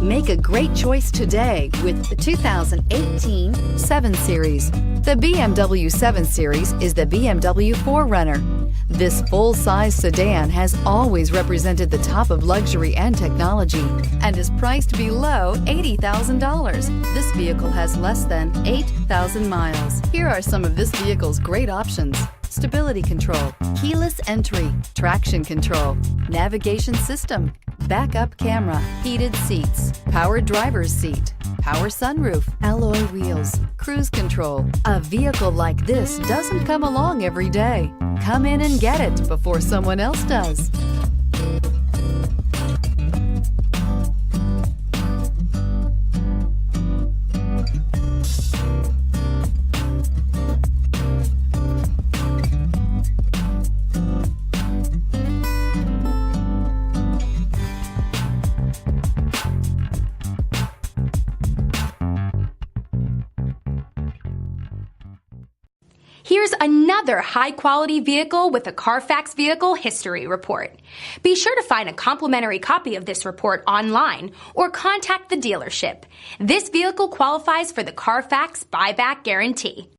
Make a great choice today with the 2018 7 Series. The BMW 7 Series is the BMW 4Runner. This full-size sedan has always represented the top of luxury and technology and is priced below $80,000. This vehicle has less than 8,000 miles. Here are some of this vehicle's great options: stability control, keyless entry, traction control, navigation system, backup camera, heated seats, power driver's seat, power sunroof, alloy wheels, cruise control. A vehicle like this doesn't come along every day. Come in and get it before someone else does. Here's another high-quality vehicle with a Carfax Vehicle History Report. Be sure to find a complimentary copy of this report online or contact the dealership. This vehicle qualifies for the Carfax Buyback Guarantee.